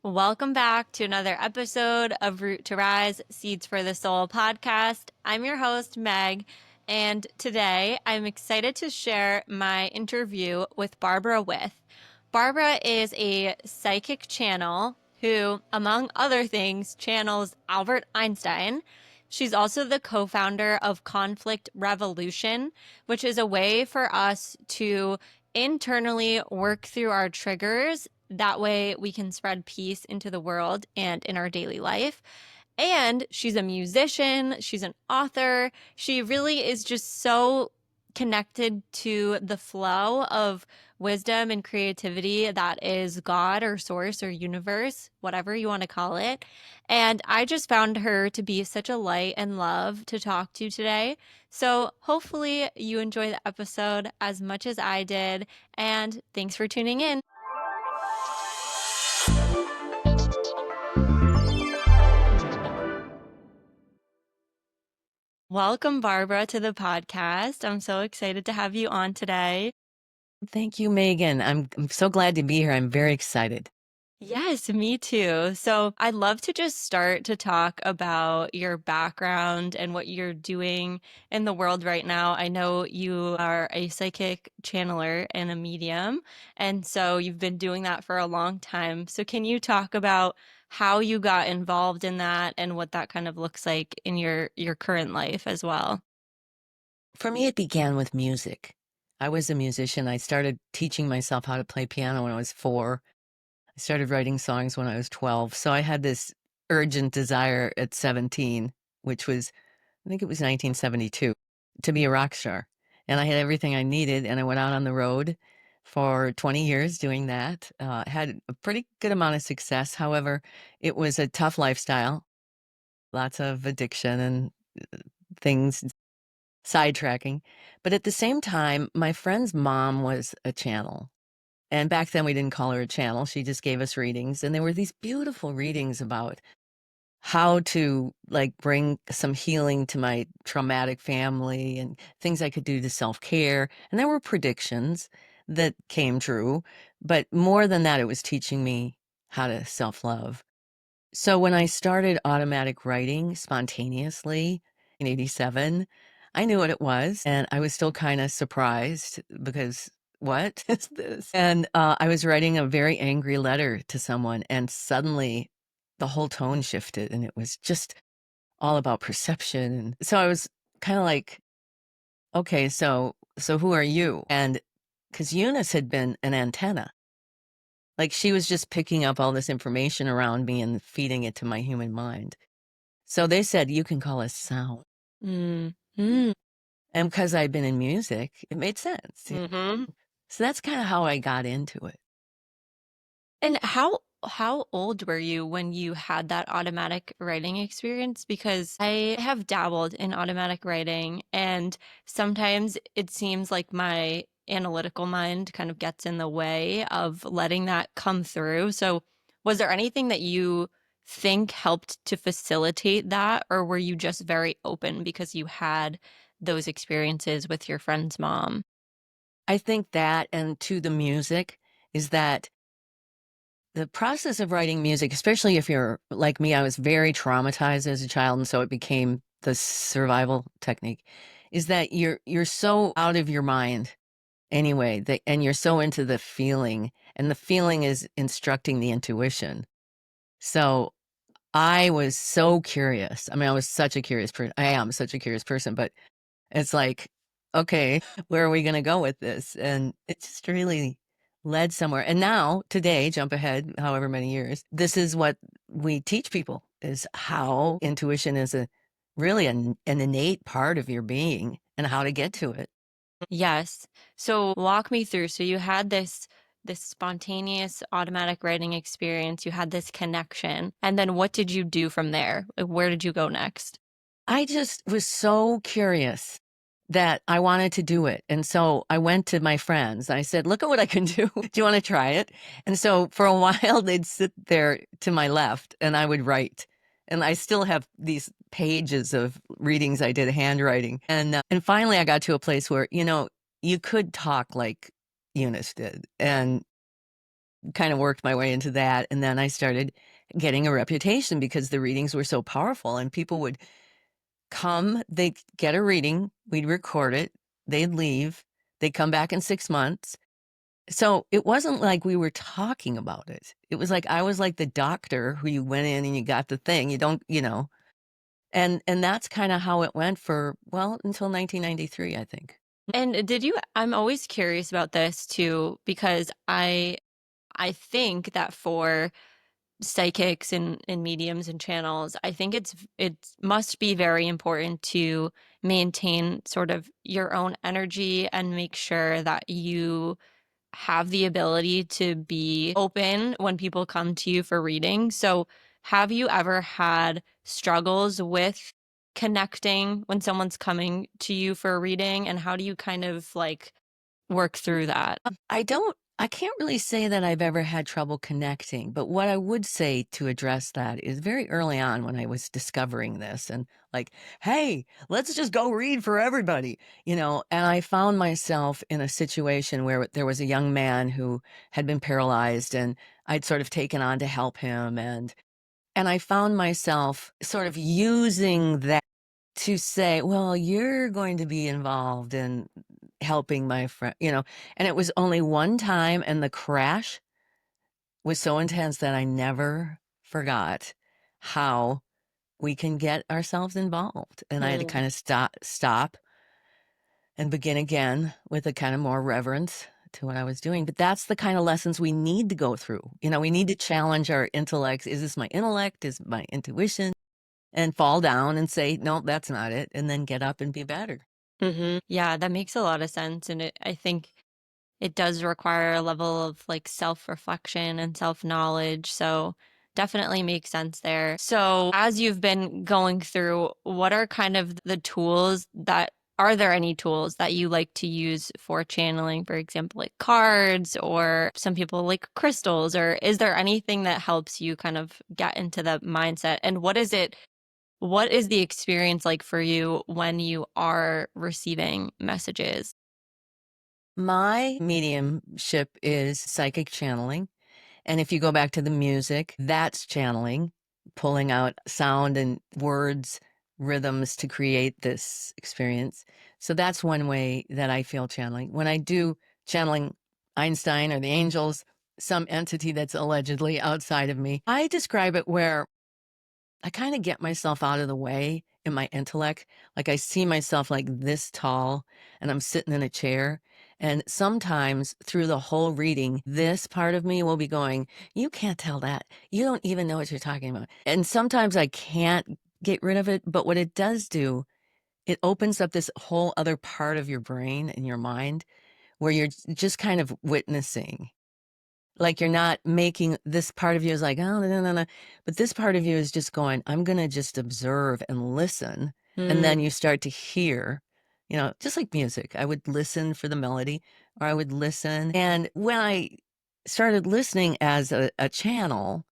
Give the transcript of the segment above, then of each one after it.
Welcome back to another episode of Root to Rise Seeds for the Soul podcast. I'm your host, Meg, and today I'm excited to share my interview with Barbara With. Barbara is a psychic channel who, among other things, channels Albert Einstein. She's also the co founder of Conflict Revolution, which is a way for us to internally work through our triggers. That way, we can spread peace into the world and in our daily life. And she's a musician, she's an author. She really is just so connected to the flow of wisdom and creativity that is God or source or universe, whatever you want to call it. And I just found her to be such a light and love to talk to today. So hopefully you enjoy the episode as much as I did. And thanks for tuning in. Welcome, Barbara, to the podcast. I'm so excited to have you on today. Thank you, Megan. I'm so glad to be here. I'm very excited. Yes, me too. So I'd love to just start to talk about your background and what you're doing in the world right now. I know you are a psychic channeler and a medium, and so you've been doing that for a long time. So can you talk about how you got involved in that and what that kind of looks like in your current life as well? For me, it began with music. I was a musician. I started teaching myself how to play piano when I was 4. I started writing songs when I was 12. So I had this urgent desire at 17, which was, I think it was 1972, to be a rock star. And I had everything I needed. And I went out on the road for 20 years doing that. Had a pretty good amount of success. However, it was a tough lifestyle, lots of addiction and things, sidetracking. But at the same time, my friend's mom was a channel. And back then we didn't call her a channel. She just gave us readings. And there were these beautiful readings about how to like bring some healing to my traumatic family and things I could do to self-care. And there were predictions that came true. But more than that, it was teaching me how to self-love. So when I started automatic writing spontaneously in 87, I knew what it was, and I was still kind of surprised because what is this? And I was writing a very angry letter to someone, and suddenly the whole tone shifted, and it was just all about perception. And so I was kind of like, okay, so who are you? And because Eunice had been an antenna. Like she was just picking up all this information around me and feeding it to my human mind. So they said, you can call us sound. Mm. Mm. And because I'd been in music, it made sense. Hmm. So that's kind of how I got into it. And how old were you when you had that automatic writing experience? Because I have dabbled in automatic writing, and sometimes it seems like my analytical mind kind of gets in the way of letting that come through. So, was there anything that you think helped to facilitate that, or were you just very open because you had those experiences with your friend's mom? I think that, and to the music, is that the process of writing music, especially if you're like me, I was very traumatized as a child, and so it became the survival technique, is that you're so out of your mind anyway, that, and you're so into the feeling, and the feeling is instructing the intuition. So I was so curious. I mean, I was such a curious person. I am such a curious person, but it's like, okay, where are we going to go with this? And it just really led somewhere. And now, today, jump ahead, however many years, this is what we teach people is how intuition is a really an innate part of your being and how to get to it. Yes. So walk me through. So you had this spontaneous automatic writing experience. You had this connection. And then what did you do from there? Like, where did you go next? I just was so curious that I wanted to do it. And so I went to my friends. I said, look at what I can do. Do you want to try it? And so for a while, they'd sit there to my left and I would write. And I still have these pages of readings I did handwriting. And finally, I got to a place where, you could talk like Eunice did. And kind of worked my way into that. And then I started getting a reputation because the readings were so powerful and people would come, they'd get a reading, we'd record it, they'd leave, they'd come back in 6 months. So it wasn't like we were talking about it. It was like I was like the doctor who you went in and you got the thing. You don't, and that's kind of how it went for, well, until 1993, I think. And I'm always curious about this too, because I think that for psychics and mediums and channels, I think it must be very important to maintain sort of your own energy and make sure that you have the ability to be open when people come to you for reading. So, have you ever had struggles with connecting when someone's coming to you for a reading? And how do you kind of like work through that? I can't really say that I've ever had trouble connecting, but what I would say to address that is very early on when I was discovering this and like, hey, let's just go read for everybody, and I found myself in a situation where there was a young man who had been paralyzed and I'd sort of taken on to help him and I found myself sort of using that to say, well, you're going to be involved in helping my friend, and it was only one time, and the crash was so intense that I never forgot how we can get ourselves involved. And I had to Mm. kind of stop and begin again with a kind of more reverence to what I was doing. But that's the kind of lessons we need to go through. We need to challenge our intellects. Is this my intellect? Is it my intuition? And fall down and say, no, that's not it. And then get up and be better. Yeah, that makes a lot of sense. And I think it does require a level of like self-reflection and self-knowledge. So definitely makes sense there. So as you've been going through, what are kind of the tools that are there any tools that you like to use for channeling, for example, like cards or some people like crystals, or is there anything that helps you kind of get into the mindset? And what is the experience like for you when you are receiving messages? My mediumship is psychic channeling. And if you go back to the music, that's channeling, pulling out sound and words, rhythms to create this experience. So that's one way that I feel channeling. When I do channeling Einstein or the angels, some entity that's allegedly outside of me, I describe it where I kind of get myself out of the way in my intellect. Like I see myself like this tall and I'm sitting in a chair. And sometimes through the whole reading, this part of me will be going, you can't tell that. You don't even know what you're talking about. And sometimes I can't get rid of it. But what it does do, it opens up this whole other part of your brain and your mind where you're just kind of witnessing. Like you're not making this part of you is like, oh, no, no, no. But this part of you is just going, I'm going to just observe and listen. And then Mm. you start to hear, just like music. I would listen for the melody or I would listen. And when I started listening as a channel,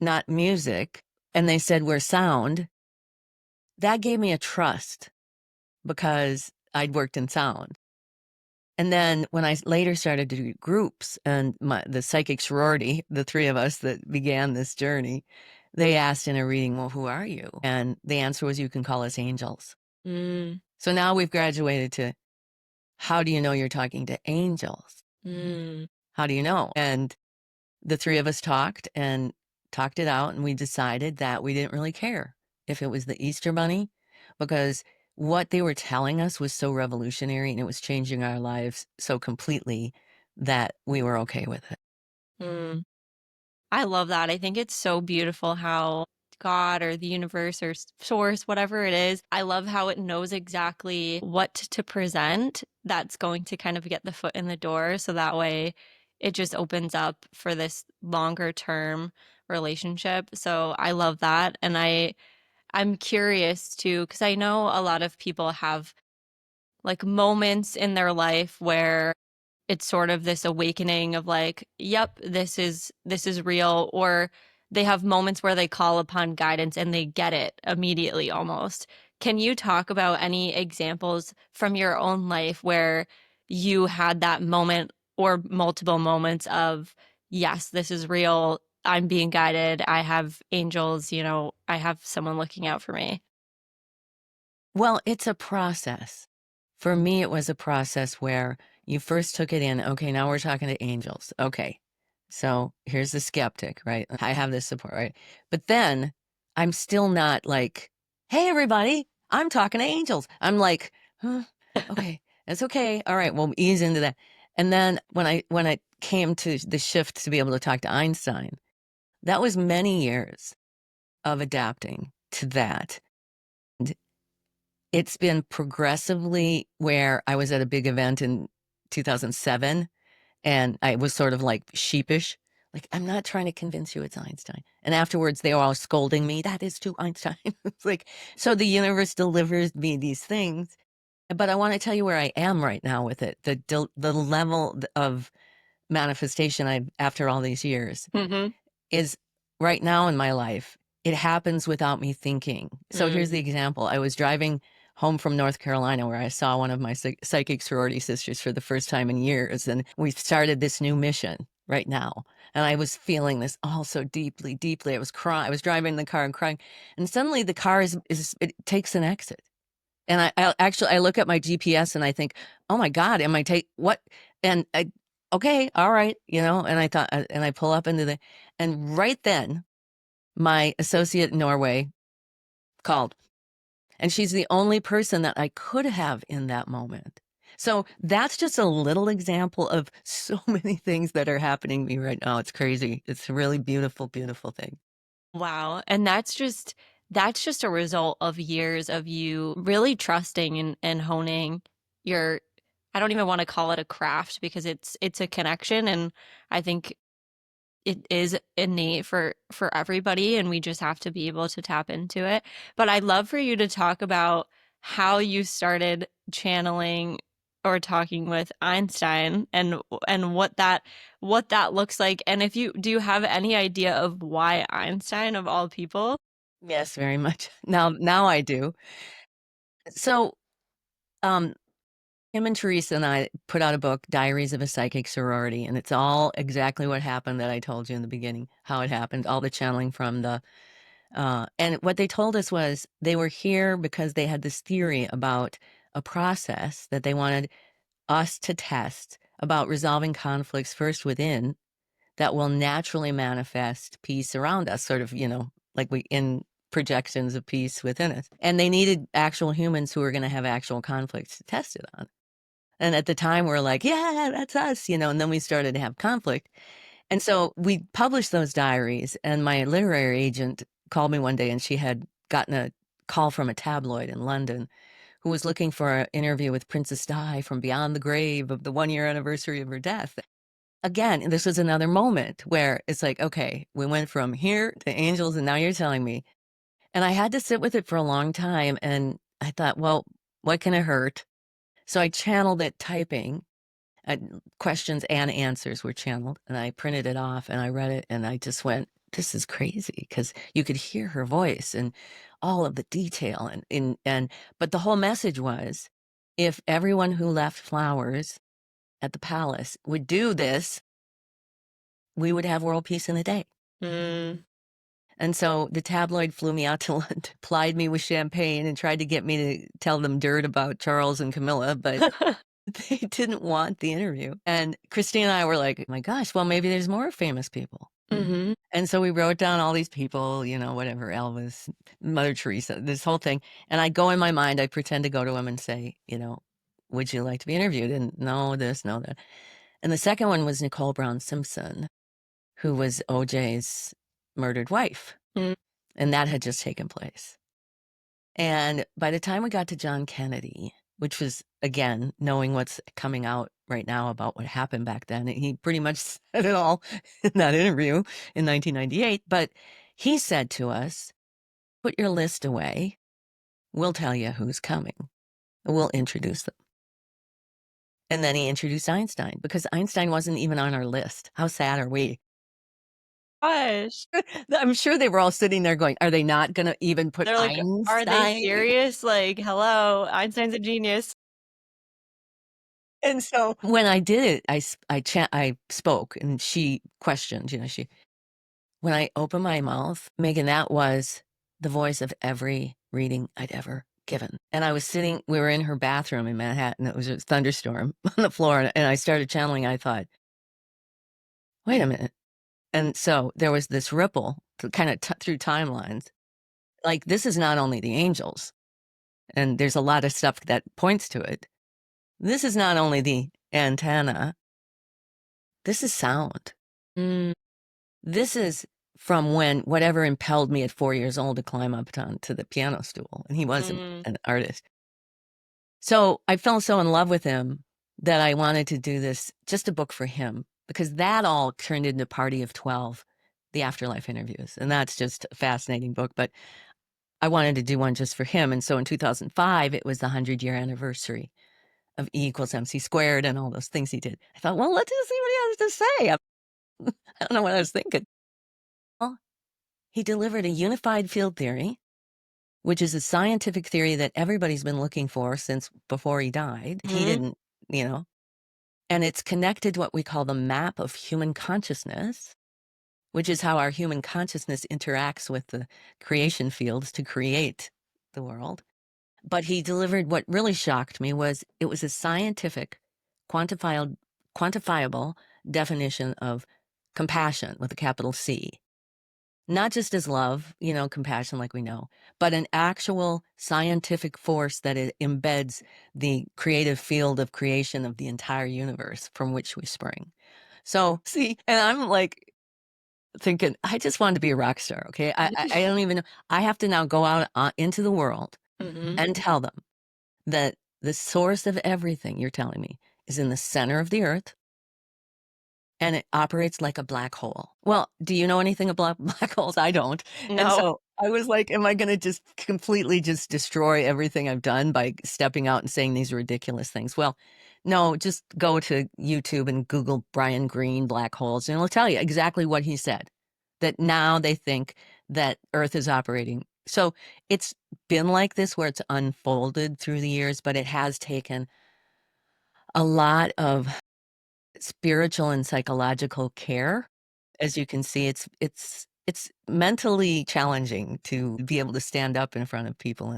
not music, and they said we're sound, that gave me a trust because I'd worked in sound. And then when I later started to do groups and the psychic sorority, the three of us that began this journey, they asked in a reading, well, who are you? And the answer was, you can call us angels. Mm. So now we've graduated to, how do you know you're talking to angels? Mm. How do you know? And the three of us talked and talked it out, and we decided that we didn't really care if it was the Easter Bunny, because what they were telling us was so revolutionary and it was changing our lives so completely that we were okay with it. Mm. I love that. I think it's so beautiful how God or the universe or source, whatever it is, I love how it knows exactly what to present that's going to kind of get the foot in the door. So that way it just opens up for this longer term relationship. So I love that. And I'm curious too, because I know a lot of people have like moments in their life where it's sort of this awakening of like, yep, this is real, or they have moments where they call upon guidance and they get it immediately almost. Can you talk about any examples from your own life where you had that moment or multiple moments of yes, this is real. I'm being guided. I have angels, I have someone looking out for me. Well, it's a process. For me, it was a process where you first took it in. Okay, now we're talking to angels. Okay, so here's the skeptic, right? I have this support, right? But then I'm still not like, hey, everybody, I'm talking to angels. I'm like, huh, okay, that's okay. All right, we'll ease into that. And then when I came to the shift to be able to talk to Einstein, that was many years of adapting to that. It's been progressively where I was at a big event in 2007 and I was sort of like sheepish. Like, I'm not trying to convince you it's Einstein. And afterwards, they were all scolding me. That is too Einstein. It's like, so the universe delivers me these things. But I want to tell you where I am right now with it. The level of manifestation I've after all these years Mm-hmm. is right now in my life, it happens without me thinking. So here's the example. I was driving home from North Carolina where I saw one of my psychic sorority sisters for the first time in years. And we've started this new mission right now. And I was feeling this all so deeply, deeply. I was crying. I was driving in the car and crying. And suddenly the car it takes an exit. And I look at my GPS and I think, oh my God, am I take what? And I, okay, all right, and I thought, and I pull up and right then my associate in Norway called, and she's the only person that I could have in that moment. So that's just a little example of so many things that are happening to me right now. It's crazy. It's a really beautiful, beautiful thing. Wow. And that's just a result of years of you really trusting and honing your, I don't even want to call it a craft because it's a connection, and I think it is innate for everybody, and we just have to be able to tap into it. But I'd love for you to talk about how you started channeling or talking with Einstein, and what that looks like, and if you do you have any idea of why Einstein of all people? Yes, very much. Now I do. So, um, him and Teresa and I put out a book, Diaries of a Psychic Sorority, and it's all exactly what happened that I told you in the beginning, how it happened, all the channeling from and what they told us was they were here because they had this theory about a process that they wanted us to test about resolving conflicts first within that will naturally manifest peace around us, sort of, like we in projections of peace within us. And they needed actual humans who were going to have actual conflicts to test it on. And at the time, we're like, yeah, that's us, and then we started to have conflict. And so we published those diaries, and my literary agent called me one day, and she had gotten a call from a tabloid in London who was looking for an interview with Princess Di from beyond the grave of the 1 year anniversary of her death. Again, this was another moment where it's like, okay, we went from here to angels, and now you're telling me. And I had to sit with it for a long time. And I thought, well, what can it hurt? So I channeled it typing. Questions and answers were channeled, and I printed it off and I read it, and I just went, this is crazy, because you could hear her voice and all of the detail. But the whole message was if everyone who left flowers at the palace would do this, we would have world peace in a day. Mm. And so the tabloid flew me out to London, plied me with champagne, and tried to get me to tell them dirt about Charles and Camilla, but they didn't want the interview. And Christine and I were like, oh my gosh, well, maybe there's more famous people. Mm-hmm. And so we wrote down all these people, whatever, Elvis, Mother Teresa, this whole thing. And I go in my mind, I pretend to go to him and say, would you like to be interviewed? And no, this, no, that. And the second one was Nicole Brown Simpson, who was OJ's murdered wife. Mm. And that had just taken place. And by the time we got to John Kennedy, which was, again, knowing what's coming out right now about what happened back then, he pretty much said it all in that interview in 1998. But he said to us, put your list away. We'll tell you who's coming. We'll introduce them. And then he introduced Einstein because Einstein wasn't even on our list. How sad are we? Gosh. I'm sure they were all sitting there going, are they not going to even put They're like, are they Einstein? serious? Like, hello, Einstein's a genius. And so when I did it, I spoke and she questioned, when I opened my mouth, Megan, that was the voice of every reading I'd ever given. And we were in her bathroom in Manhattan. It was a thunderstorm on the floor. And I started channeling. I thought, wait a minute. And so there was this ripple kind of through timelines. Like, this is not only the angels, and there's a lot of stuff that points to it. This is not only the antenna, this is sound. This is from when whatever impelled me at 4 years old to climb up onto the piano stool. And he was an artist. So I fell so in love with him that I wanted to do this, just a book for him, because that all turned into Party of 12, the afterlife interviews. And that's just a fascinating book. But I wanted to do one just for him. And so in 2005, it was the 100-year anniversary of E equals MC squared and all those things he did. I thought, well, let's just see what he has to say. I don't know what I was thinking. Well, he delivered a unified field theory, which is a scientific theory that everybody's been looking for since before he died. He didn't, and it's connected to what we call the map of human consciousness, which is how our human consciousness interacts with the creation fields to create the world. But he delivered what really shocked me was it was a scientific, quantifiable definition of compassion with a capital C. Not just as love, compassion like we know, but an actual scientific force that it embeds the creative field of creation of the entire universe from which we spring. So, see, and I'm like thinking, I just wanted to be a rock star, okay? I don't even know. I have to now go out into the world and tell them that the source of everything you're telling me is in the center of the earth and it operates like a black hole. Well, do you know anything about black holes? I don't. And No. so I was like, am I going to just completely just destroy everything I've done by stepping out and saying these ridiculous things? Well, no, just go to YouTube and Google Brian Greene black holes, and it'll tell you exactly what he said, that now they think that Earth is operating. So it's been like this where it's unfolded through the years, but it has taken a lot of spiritual and psychological care. As you can see, it's mentally challenging to be able to stand up in front of people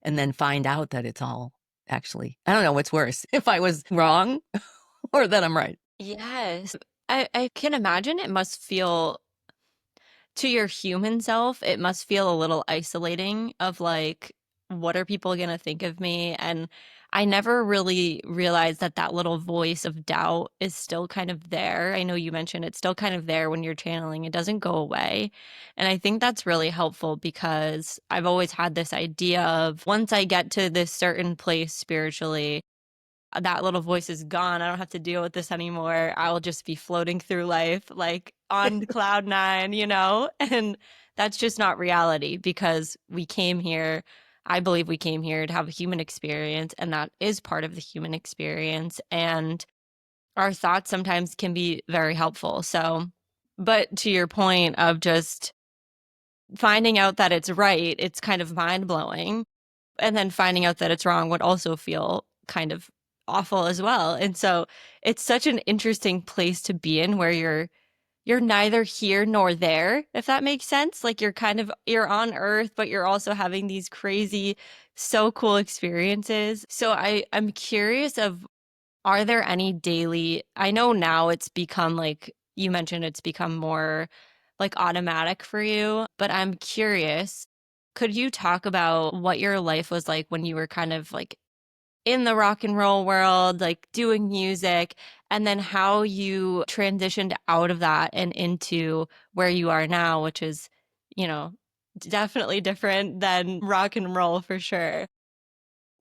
and then find out that it's all actually, I don't know what's worse, if I was wrong or that I'm right. Yes. I can imagine it must feel to your human self, it must feel a little isolating of like, what are people gonna think of me? And I never really realized that that little voice of doubt is still kind of there. I know you mentioned it's still kind of there when you're channeling. It doesn't go away. And I think that's really helpful because I've always had this idea of once I get to this certain place spiritually, that little voice is gone. I don't have to deal with this anymore. I will just be floating through life like on cloud nine, you know? And that's just not reality because we came here. I believe we came here to have a human experience, and that is part of the human experience. And our thoughts sometimes can be very helpful. So, but to your point of just finding out that it's right, it's kind of mind blowing, and then finding out that it's wrong would also feel kind of awful as well. And so it's such an interesting place to be in where you're neither here nor there, if that makes sense. Like you're on earth, but you're also having these crazy, so cool experiences. So I'm curious of, are there any daily, I know now it's become like you mentioned, it's become more like automatic for you, but I'm curious, could you talk about what your life was like when you were kind of like in the rock and roll world, like doing music, and then how you transitioned out of that and into where you are now, which is, you know, definitely different than rock and roll for sure.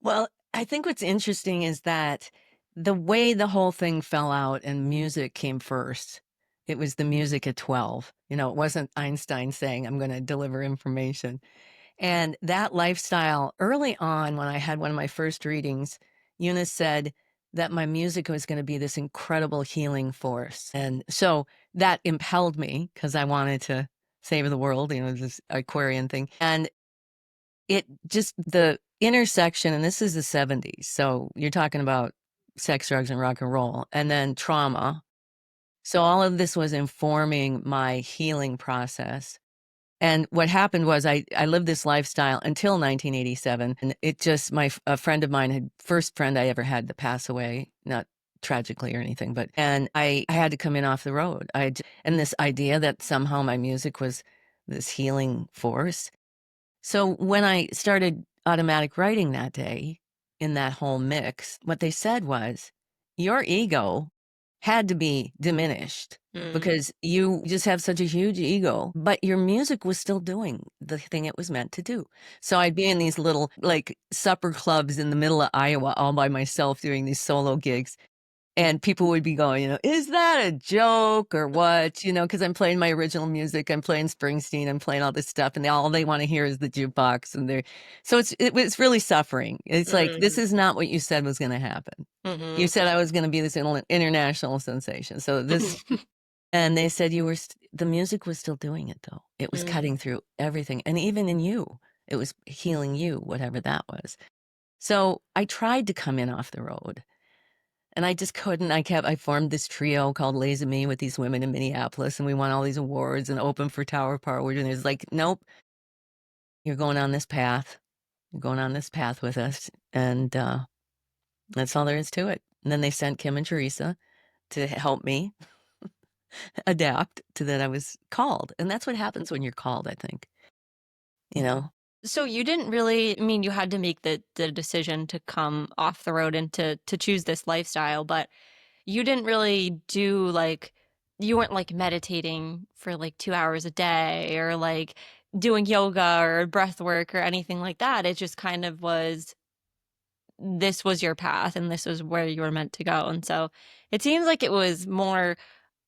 Well, I think what's interesting is that the way the whole thing fell out and music came first, it was the music at 12. It wasn't Einstein saying, I'm going to deliver information. And that lifestyle, early on, when I had one of my first readings, Eunice said that my music was going to be this incredible healing force. And so that impelled me because I wanted to save the world, this Aquarian thing. And it just, the intersection, and this is the 70s. So you're talking about sex, drugs, and rock and roll, and then trauma. So all of this was informing my healing process. And what happened was I lived this lifestyle until 1987. And it just, a friend of mine first friend I ever had to pass away, not tragically or anything, and I had to come in off the road. And this idea that somehow my music was this healing force. So when I started automatic writing that day in that whole mix, what they said was, your ego had to be diminished because you just have such a huge ego, but your music was still doing the thing it was meant to do. So I'd be in these little like supper clubs in the middle of Iowa all by myself doing these solo gigs. And people would be going, is that a joke or what? Because I'm playing my original music, I'm playing Springsteen, I'm playing all this stuff, and all they want to hear is the jukebox. So it was really suffering. It's like, this is not what you said was going to happen. You said I was going to be this international sensation. So and they said the music was still doing it though. It was cutting through everything. And even in you, it was healing you, whatever that was. So I tried to come in off the road. And I just couldn't. I formed this trio called Lazy Me with these women in Minneapolis, and we won all these awards and opened for Tower Power. And it's like, nope, you're going on this path. You're going on this path with us. And that's all there is to it. And then they sent Kim and Teresa to help me adapt to that I was called. And that's what happens when you're called, I think. So you didn't really, I mean, you had to make the decision to come off the road and to choose this lifestyle, but you didn't really do like, you weren't like meditating for like 2 hours a day or like doing yoga or breath work or anything like that. It just kind of was, this was your path and this was where you were meant to go. And so it seems like it was more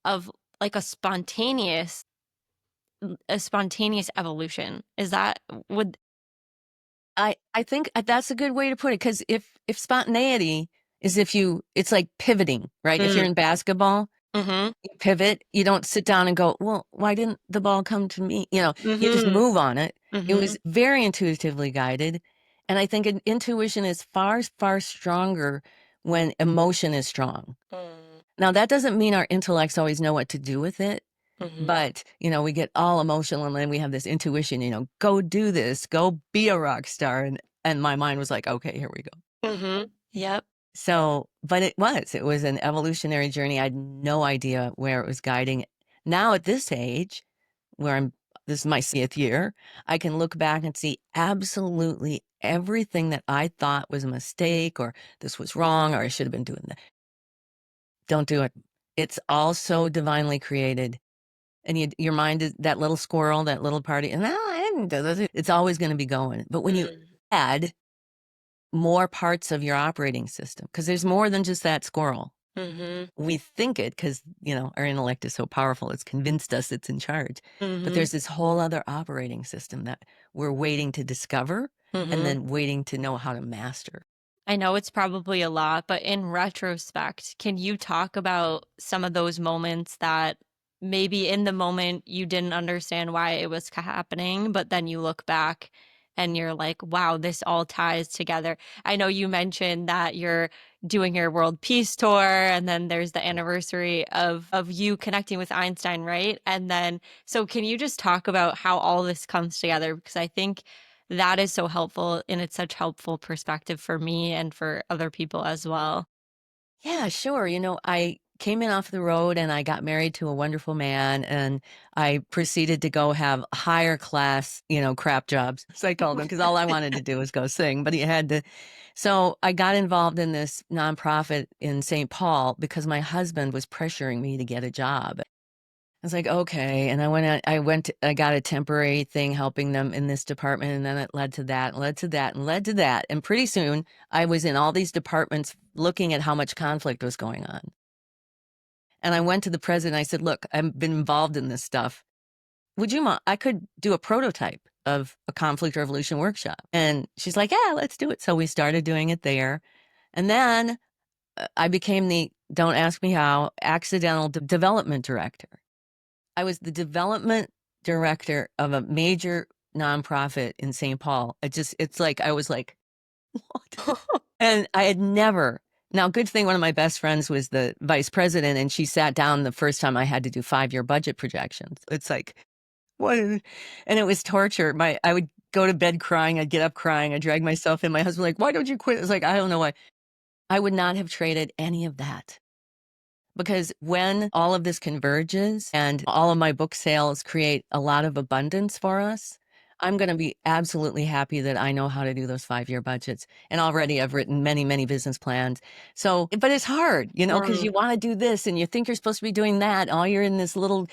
of like a spontaneous evolution. Is that, would, I think that's a good way to put it. Because if spontaneity is it's like pivoting, right? If you're in basketball, you pivot, you don't sit down and go, well, why didn't the ball come to me? You just move on it. It was very intuitively guided. And I think intuition is far, far stronger when emotion is strong. Now, that doesn't mean our intellects always know what to do with it. But, we get all emotional and then we have this intuition, go do this, go be a rock star. And my mind was like, okay, here we go. Yep. So, but it was an evolutionary journey. I had no idea where it was guiding. Now at this age, this is my 60th year, I can look back and see absolutely everything that I thought was a mistake or this was wrong or I should have been doing that. Don't do it. It's all so divinely created. And your mind is that little squirrel, that little party, and I didn't do this. It's always going to be going. But when you add more parts of your operating system, because there's more than just that squirrel. We think it because, our intellect is so powerful. It's convinced us it's in charge. But there's this whole other operating system that we're waiting to discover and then waiting to know how to master. I know it's probably a lot, but in retrospect, can you talk about some of those moments that maybe in the moment you didn't understand why it was happening, but then you look back and you're like, wow, this all ties together. I know you mentioned that you're doing your world peace tour and then there's the anniversary of you connecting with Einstein, right? And then, so can you just talk about how all this comes together? Because I think that is so helpful and it's such helpful perspective for me and for other people as well. Yeah, sure. I came in off the road and I got married to a wonderful man and I proceeded to go have higher class, crap jobs. So I called him because all I wanted to do was go sing, but he had to. So I got involved in this nonprofit in St. Paul because my husband was pressuring me to get a job. I was like, okay. And I got a temporary thing helping them in this department. And then it led to that, and led to that, and led to that. And pretty soon I was in all these departments looking at how much conflict was going on. And I went to the president. I said, look, I've been involved in this stuff. Would you mind? I could do a prototype of a conflict resolution workshop. And she's like, yeah, let's do it. So we started doing it there. And then I became don't ask me how, accidental development director. I was the development director of a major nonprofit in St. Paul. It's like, I was like, what? And I had never Now, good thing one of my best friends was the vice president, and she sat down the first time I had to do 5-year budget projections. It's like, what? And it was torture. I would go to bed crying. I'd get up crying. I'd drag myself in. My husband was like, why don't you quit? It's like, I don't know why. I would not have traded any of that. Because when all of this converges and all of my book sales create a lot of abundance for us, I'm going to be absolutely happy that I know how to do those 5-year budgets. And already I've written many, many business plans. So, but it's hard, because Mm, you want to do this and you think you're supposed to be doing that. All you're in this little,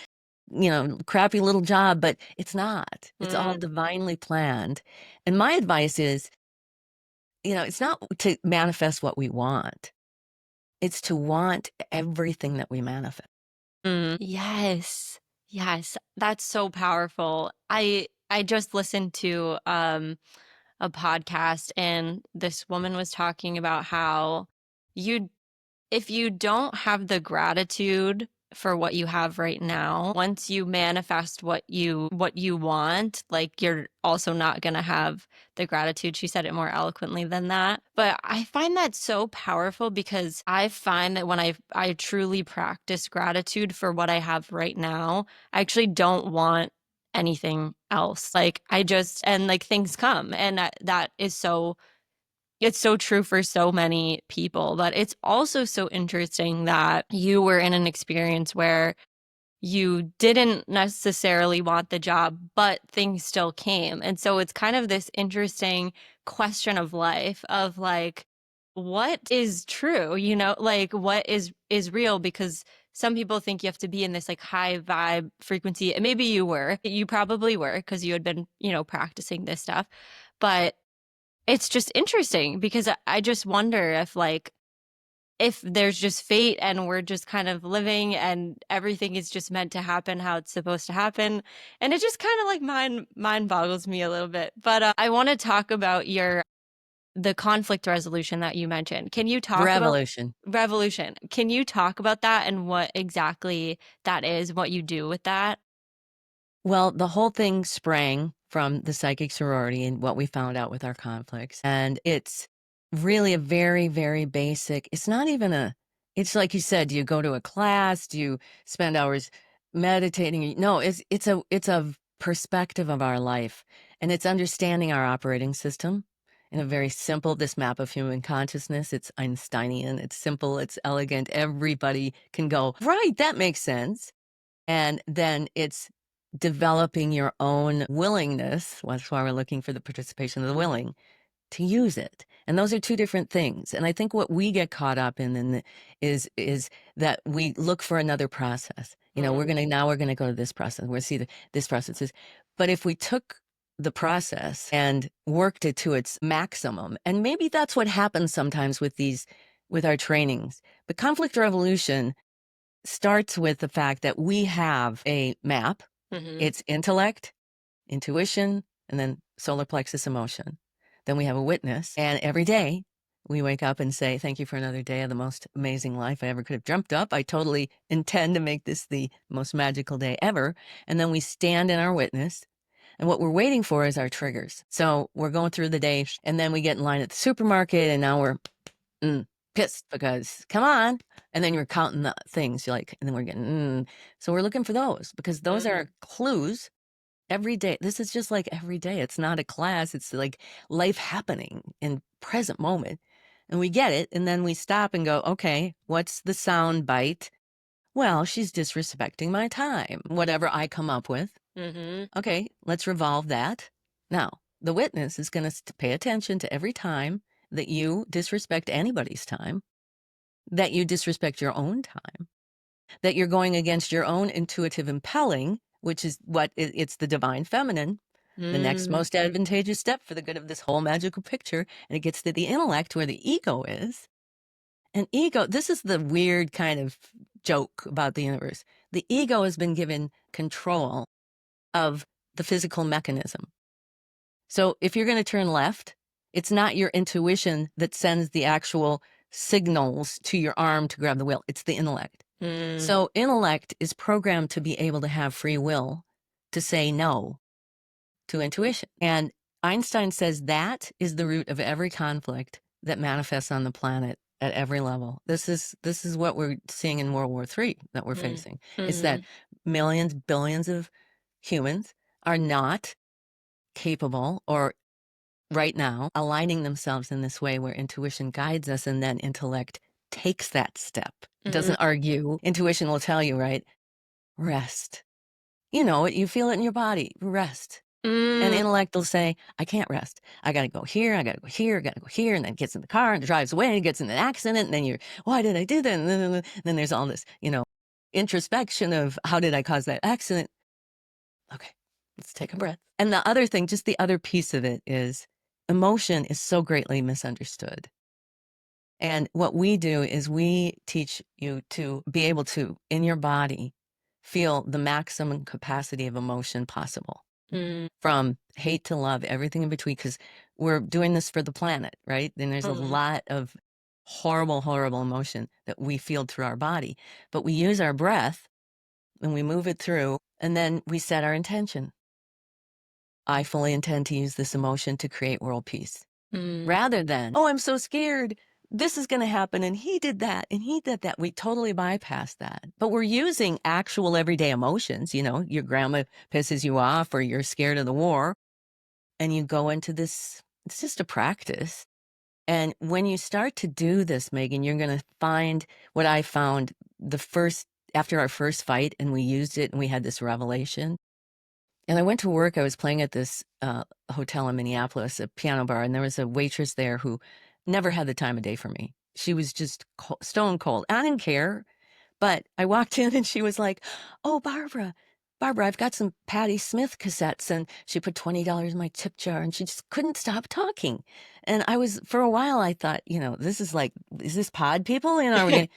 crappy little job, but it's not. It's all mm, divinely planned. And my advice is, it's not to manifest what we want. It's to want everything that we manifest. mm. Yes. Yes. That's so powerful. I just listened to a podcast, and this woman was talking about how you if you don't have the gratitude for what you have right now, once you manifest what you want, like you're also not going to have the gratitude. She said it more eloquently than that. But I find that so powerful because I find that when I truly practice gratitude for what I have right now, I actually don't want anything else. Like I just and like things come, and that is so it's so true for so many people, but it's also so interesting that you were in an experience where you didn't necessarily want the job, but things still came. And so it's kind of this interesting question of life of like, what is true? Like what is real? Because some people think you have to be in this like high vibe frequency. And maybe you probably were because you had been, practicing this stuff. But it's just interesting because I just wonder if there's just fate and we're just kind of living and everything is just meant to happen how it's supposed to happen. And it just kind of like mind boggles me a little bit. But I want to talk about the conflict resolution that you mentioned. Can you talk about Revolution. revolution? Can you talk about that and what exactly that is, what you do with that? Well, the whole thing sprang from the psychic sorority and what we found out with our conflicts. And it's really a very, very basic, it's not even it's like you said, do you go to a class? Do you spend hours meditating? No, it's a perspective of our life. And it's understanding our operating system in a very simple, this map of human consciousness. It's Einsteinian, it's simple, it's elegant. Everybody can go, right, that makes sense. And then it's developing your own willingness. That's why we're looking for the participation of the willing to use it. And those are two different things. And I think what we get caught up is that we look for another process. Mm, We're gonna go to this process. We're see this process is. But if we took the process and worked it to its maximum, and maybe that's what happens sometimes with our trainings. But conflict revolution starts with the fact that we have a map. mm-hmm. It's intellect, intuition, and then solar plexus emotion. Then we have a witness. And every day we wake up and say, thank you for another day of the most amazing life I ever could have dreamt up. I totally intend to make this the most magical day ever. And then we stand in our witness. And what we're waiting for is our triggers. So we're going through the day and then we get in line at the supermarket and now we're pissed because come on. And then you're counting the things you're like, and then we're getting, so we're looking for those because those Mm, are clues every day. This is just like every day. It's not a class. It's like life happening in present moment. And we get it. And then we stop and go, okay, what's the sound bite? Well, she's disrespecting my time, whatever I come up with. mm-hmm. Okay, let's revolve that. Now, the witness is going to pay attention to every time that you disrespect anybody's time, that you disrespect your own time, that you're going against your own intuitive impelling, which is it's the divine feminine, the next Mm, most advantageous step for the good of this whole magical picture. And it gets to the intellect where the ego is. And ego, this is the weird kind of joke about the universe. The ego has been given control of the physical mechanism. So if you're going to turn left, it's not your intuition that sends the actual signals to your arm to grab the wheel. It's the intellect. mm, So intellect is programmed to be able to have free will to say no to intuition. And Einstein says that is the root of every conflict that manifests on the planet at every level. This is what we're seeing in World War III that we're Mm. facing. It's that Mhm. millions, billions of humans are not capable or right now aligning themselves in this way where intuition guides us and then intellect takes that step. It Mm. doesn't argue. Intuition will tell you, right? Rest. You know it, you feel it in your body. Rest. And Mm. intellect will say, I can't rest. I got to go here. I got to go here. I got to go here. And then gets in the car and drives away and gets in an accident. And then you're, why did I do that? And then there's all this, introspection of how did I cause that accident? Okay, let's take a breath. And the other thing, just the other piece of it is emotion is so greatly misunderstood. And what we do is we teach you to be able to, in your body, feel the maximum capacity of emotion possible Mm. from hate to love, everything in between, because we're doing this for the planet, right? And there's a Mhm. lot of horrible, horrible emotion that we feel through our body. But we use our breath and we move it through, and then we set our intention. I fully intend to use this emotion to create world peace. Mm. Rather than, oh, I'm so scared. This is going to happen. And he did that. And he did that. We totally bypass that. But we're using actual everyday emotions. Your grandma pisses you off or you're scared of the war. And you go into this, it's just a practice. And when you start to do this, Megan, you're going to find what I found after our first fight, and we used it and we had this revelation. And I went to work. I was playing at this hotel in Minneapolis, a piano bar, and there was a waitress there who never had the time of day for me. She was just stone cold. I didn't care, but I walked in and she was like, "Oh, Barbara, I've got some Patti Smith cassettes," and she put $20 in my tip jar, and she just couldn't stop talking. And for a while, I thought, this is like, is this pod people? Are we gonna?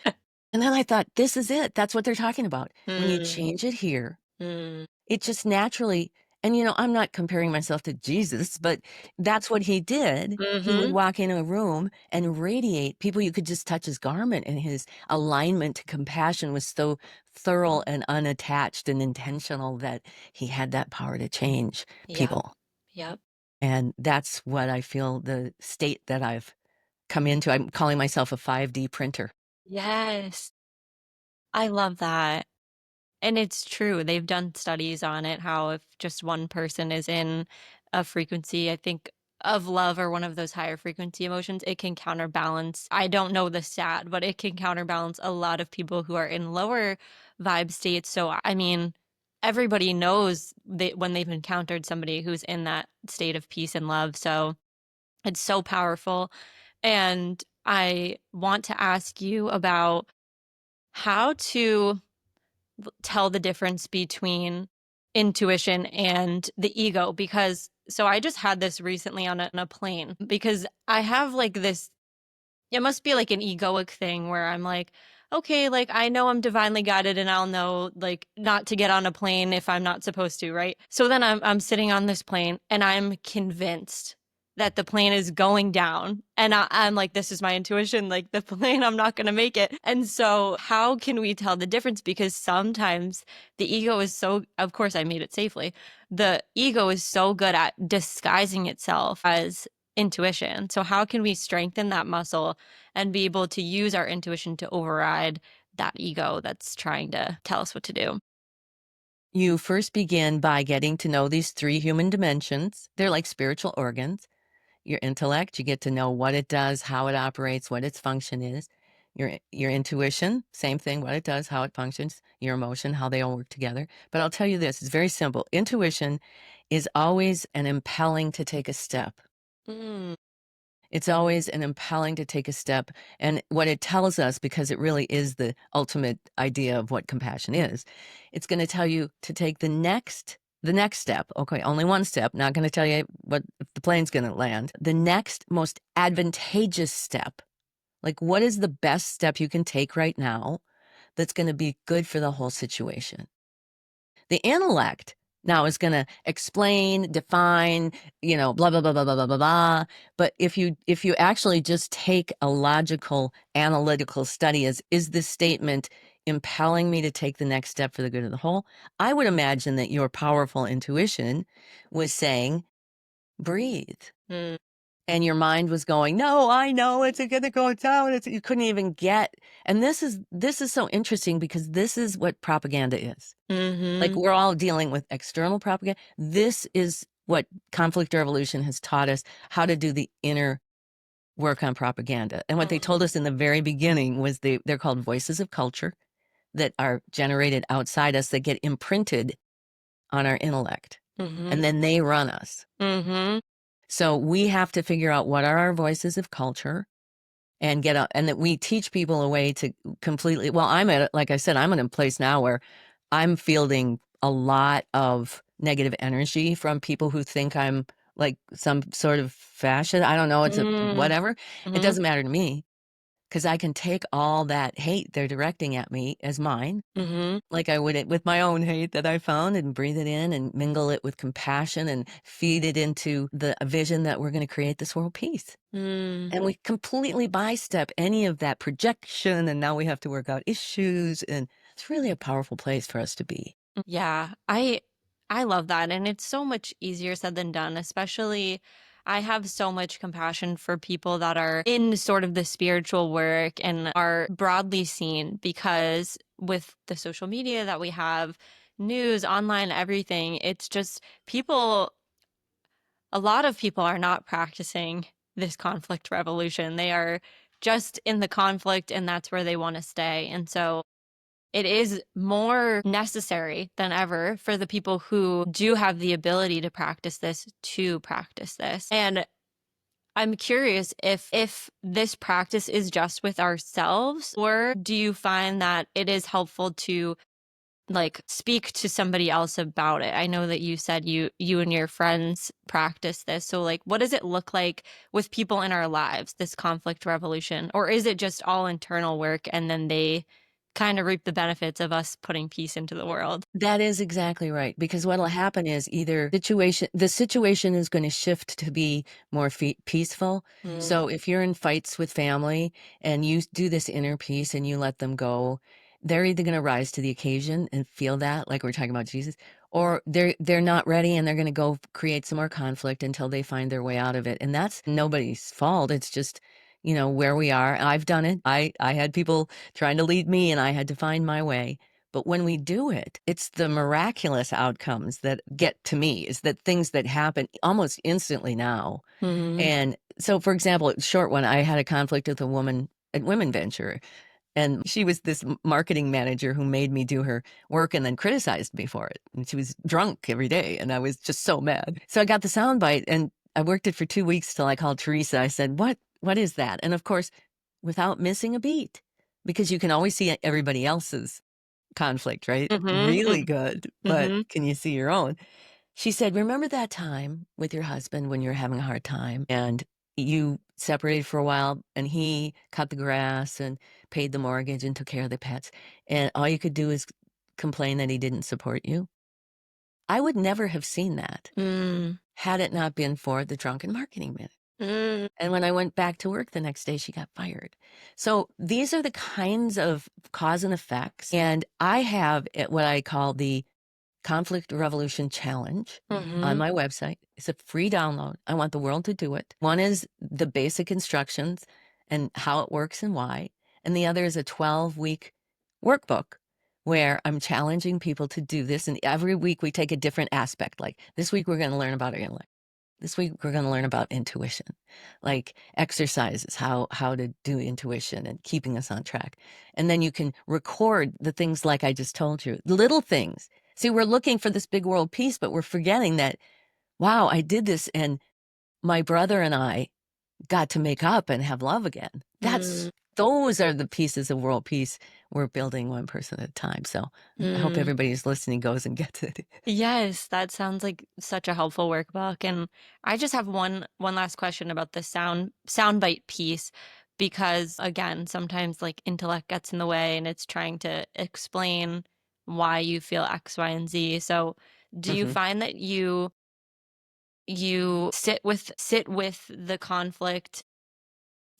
And then I thought, this is it. That's what they're talking about. When you Mm. change it here, Mm. it just naturally, and I'm not comparing myself to Jesus, but that's what he did. He would Mhm. walk in a room and radiate people. You could just touch his garment, and his alignment to compassion was so thorough and unattached and intentional that he had that power to change Yep. people. Yep. And that's what I feel the state that I've come into. I'm calling myself a 5D printer. Yes. I love that. And it's true. They've done studies on it, how if just one person is in a frequency, I think, of love or one of those higher frequency emotions, it can counterbalance. I don't know the stat, but it can counterbalance a lot of people who are in lower vibe states. So, I mean, everybody knows when they've encountered somebody who's in that state of peace and love. So it's so powerful. And I want to ask you about how to tell the difference between intuition and the ego, because so I just had this recently on a plane because I have like this, it must be like an egoic thing where I'm like, okay, like I know I'm divinely guided and I'll know like not to get on a plane if I'm not supposed to, right? So then I'm sitting on this plane and I'm convinced that the plane is going down. And I'm like, this is my intuition, like the plane, I'm not going to make it. And so, how can we tell the difference? Because sometimes the ego is so, of course, I made it safely. The ego is so good at disguising itself as intuition. So, how can we strengthen that muscle and be able to use our intuition to override that ego that's trying to tell us what to do? You first begin by getting to know these three human dimensions. They're like spiritual organs. Your intellect, you get to know what it does, how it operates, what its function is. Your intuition, same thing, what it does, how it functions. Your emotion, how they all work together. But I'll tell you this, it's very simple. Intuition is always an impelling to take a step. Mm. It's always an impelling to take a step. And what it tells us, because it really is the ultimate idea of what compassion is, it's going to tell you to take the next step. Okay, only one step. Not going to tell you what if the plane's going to land. The next most advantageous step. Like, what is the best step you can take right now that's going to be good for the whole situation? The intellect now is going to explain, define, blah, blah, blah, blah, blah, blah, blah, blah. But if you actually just take a logical, analytical study as, is this statement impelling me to take the next step for the good of the whole? I would imagine that your powerful intuition was saying, breathe. Mm. and your mind was going, "No, I know it's gonna go down." You couldn't even get. And this is so interesting because this is what propaganda is. Like, Mm-hmm. we're all dealing with external propaganda. This is what conflict revolution has taught us, how to do the inner work on propaganda. And what they told us in the very beginning was they're called voices of culture that are generated outside us that get imprinted on our intellect, Mm-hmm. and then they run us. Mm-hmm. So we have to figure out what are our voices of culture and get up, and that we teach people a way to completely. Well, like I said, I'm in a place now where I'm fielding a lot of negative energy from people who think I'm like some sort of fascist. I don't know. It's a whatever. It Mm-hmm. doesn't matter to me because I can take all that hate they're directing at me as mine, Mm-hmm. like I would it with my own hate that I found, and breathe it in and mingle it with compassion and feed it into the vision that we're going to create this world peace. Mm. And we completely bystep any of that projection. And now we have to work out issues. And it's really a powerful place for us to be. Yeah, I love that, and it's so much easier said than done, especially I have so much compassion for people that are in sort of the spiritual work and are broadly seen because with the social media that we have, news, online, everything, it's just people, a lot of people are not practicing this conflict revolution. They are just in the conflict and that's where they want to stay. And so it is more necessary than ever for the people who do have the ability to practice this to practice this. And I'm curious if this practice is just with ourselves, or do you find that it is helpful to like speak to somebody else about it? I know that you said you and your friends practice this. So like what does it look like with people in our lives, this conflict revolution? Or is it just all internal work and then they kind of reap the benefits of us putting peace into the world? That is exactly right. Because what'll happen is either the situation is going to shift to be more peaceful. Mm. So if you're in fights with family and you do this inner peace and you let them go, they're either going to rise to the occasion and feel that, like we're talking about Jesus, or they're not ready and they're going to go create some more conflict until they find their way out of it. And that's nobody's fault. It's just, where we are. I've done it. I had people trying to lead me and I had to find my way. But when we do it, it's the miraculous outcomes that get to me, is that things that happen almost instantly now. Mm-hmm. And so, for example, short one, I had a conflict with a woman at Women Venture, and she was this marketing manager who made me do her work and then criticized me for it. And she was drunk every day, and I was just so mad. So I got the soundbite, and I worked it for 2 weeks till I called Teresa. I said, What is that?" And of course, without missing a beat, because you can always see everybody else's conflict, right? Really Mm-hmm. good, but Mm-hmm. can you see your own? She said, "Remember that time with your husband when you were having a hard time and you separated for a while and he cut the grass and paid the mortgage and took care of the pets, and all you could do is complain that he didn't support you?" I would never have seen that Mm-hmm. had it not been for the drunken marketing minute. And when I went back to work the next day, she got fired. So these are the kinds of cause and effects. And I have what I call the Conflict Revolution Challenge on Mm-hmm. my website. It's a free download. I want the world to do it. One is the basic instructions and how it works and why. And the other is a 12-week workbook where I'm challenging people to do this. And every week we take a different aspect. Like this week, we're going to learn about our intellect. This week, we're going to learn about intuition, like exercises, how to do intuition and keeping us on track. And then you can record the things like I just told you, the little things. See, we're looking for this big world peace, but we're forgetting that, wow, I did this and my brother and I got to make up and have love again. Those are the pieces of world peace we're building one person at a time. So I hope Mm-hmm. everybody who's listening goes and gets it. Yes, that sounds like such a helpful workbook. And I just have one last question about the soundbite piece because again, sometimes like intellect gets in the way and it's trying to explain why you feel X, Y, and Z. So do you Mhm. find that you sit with the conflict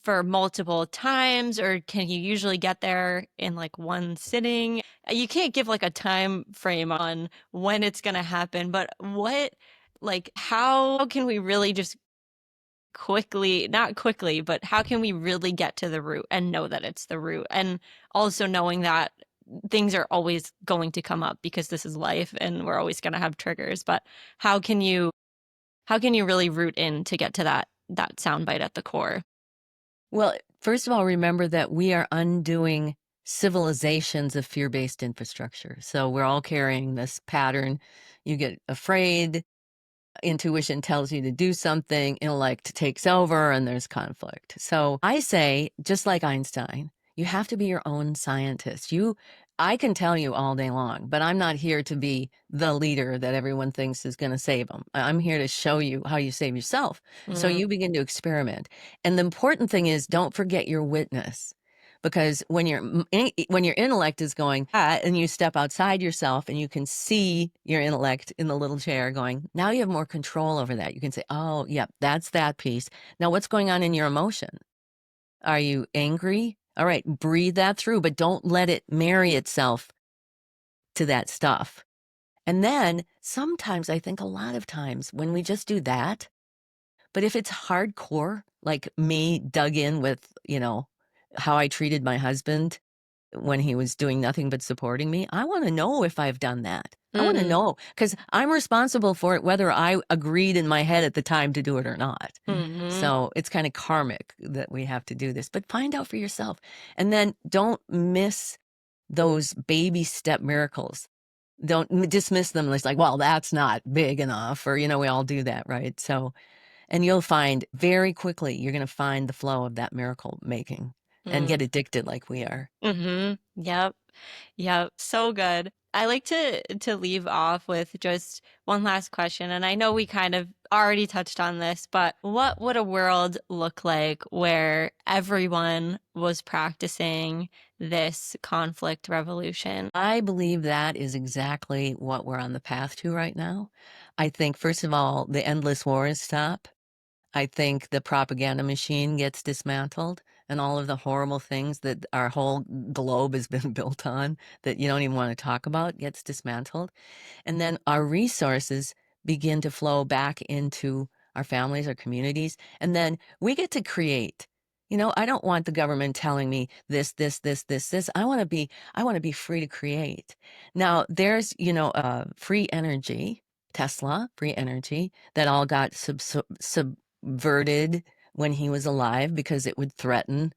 for multiple times, or can you usually get there in like one sitting? You can't give like a time frame on when it's going to happen, but what, like, how can we really just not quickly, but how can we really get to the root and know that it's the root? And also knowing that things are always going to come up because this is life and we're always going to have triggers. But how can you really root in to get to that soundbite at the core? Well, first of all, remember that we are undoing civilizations of fear-based infrastructure. So we're all carrying this pattern. You get afraid, intuition tells you to do something, intellect takes over, and there's conflict. So I say, just like Einstein, you have to be your own scientist. I can tell you all day long, but I'm not here to be the leader that everyone thinks is going to save them. I'm here to show you how you save yourself. So Mm, you begin to experiment. And the important thing is, don't forget your witness. Because when your intellect is going and you step outside yourself and you can see your intellect in the little chair going, now you have more control over that. You can say, oh, yep, that's that piece. Now, what's going on in your emotion? Are you angry? All right, breathe that through, but don't let it marry itself to that stuff. And then sometimes, I think a lot of times when we just do that, but if it's hardcore, like me dug in with, how I treated my husband when he was doing nothing but supporting me, I want to know if I've done that. I want to mm, know because I'm responsible for it, whether I agreed in my head at the time to do it or not. mm-hmm, So it's kind of karmic that we have to do this, but find out for yourself. And then don't miss those baby step miracles. Don't dismiss them as like, well, that's not big enough, or, we all do that, right? So, and you'll find very quickly, you're going to find the flow of that miracle making and mm, get addicted like we are. mm-hmm. Yep. Yep, so good. I like to leave off with just one last question, and I know we kind of already touched on this, but what would a world look like where everyone was practicing this conflict revolution? I believe that is exactly what we're on the path to right now. I think, first of all, the endless wars stop. I think the propaganda machine gets dismantled and all of the horrible things that our whole globe has been built on that you don't even want to talk about gets dismantled. And then our resources begin to flow back into our families, our communities, and then we get to create. I don't want the government telling me this. I want to be free to create. Now, there's, free energy, Tesla, free energy that all got subverted when he was alive because it would threaten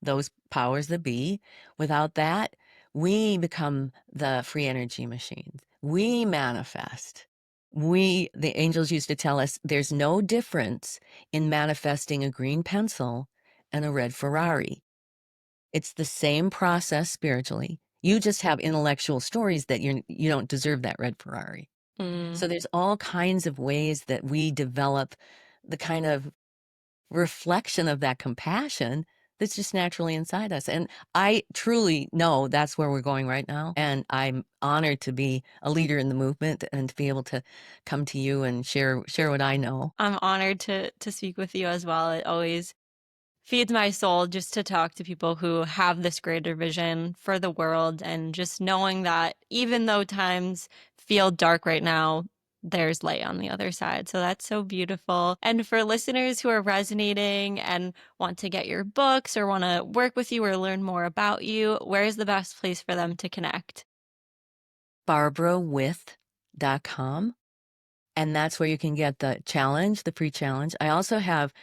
those powers that be. Without that, we become the free energy machines. We manifest. The angels used to tell us there's no difference in manifesting a green pencil and a red Ferrari. It's the same process spiritually. You just have intellectual stories that you don't deserve that red Ferrari. Mm, So there's all kinds of ways that we develop the kind of reflection of that compassion that's just naturally inside us. And I truly know that's where we're going right now. And I'm honored to be a leader in the movement and to be able to come to you and share what I know. I'm honored to speak with you as well. It always feeds my soul just to talk to people who have this greater vision for the world and just knowing that even though times feel dark right now, there's light on the other side. So that's so beautiful. And for listeners who are resonating and want to get your books or want to work with you or learn more about you, where's the best place for them to connect? BarbaraWith.com. And that's where you can get the challenge, the free challenge. I also have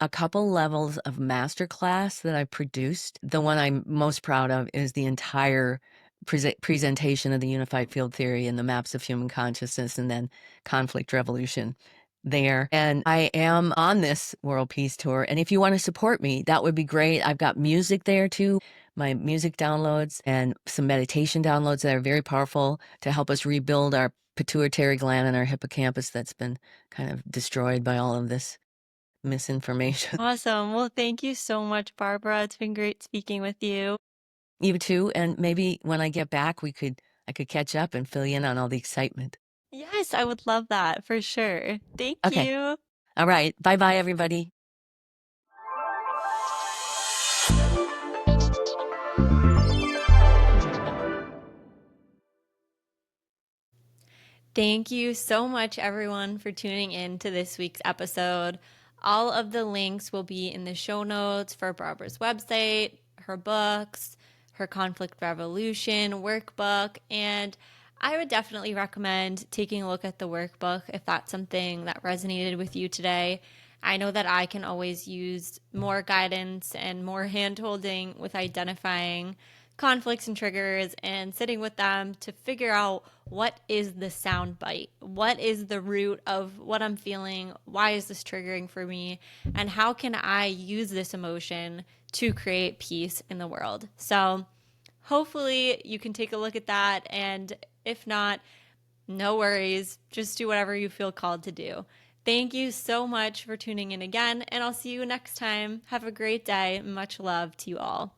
a couple levels of masterclass that I produced. The one I'm most proud of is the entire presentation of the unified field theory and the maps of human consciousness and then conflict revolution there. And I am on this world peace tour. And if you want to support me, that would be great. I've got music there too, my music downloads and some meditation downloads that are very powerful to help us rebuild our pituitary gland and our hippocampus that's been kind of destroyed by all of this misinformation. Awesome. Well, thank you so much, Barbara. It's been great speaking with you. You too, and maybe when I get back, I could catch up and fill you in on all the excitement. Yes, I would love that for sure. Thank Okay, you. all right. Bye bye, everybody. Thank you so much, everyone, for tuning in to this week's episode. All of the links will be in the show notes for Barbara's website, her books, her conflict resolution workbook, and I would definitely recommend taking a look at the workbook if that's something that resonated with you today. I know that I can always use more guidance and more hand holding with identifying conflicts and triggers and sitting with them to figure out what is the sound bite, what is the root of what I'm feeling, why is this triggering for me, and how can I use this emotion to create peace in the world. So hopefully you can take a look at that, and if not, no worries, just do whatever you feel called to do. Thank you so much for tuning in again, and I'll see you next time. Have a great day. Much love to you all.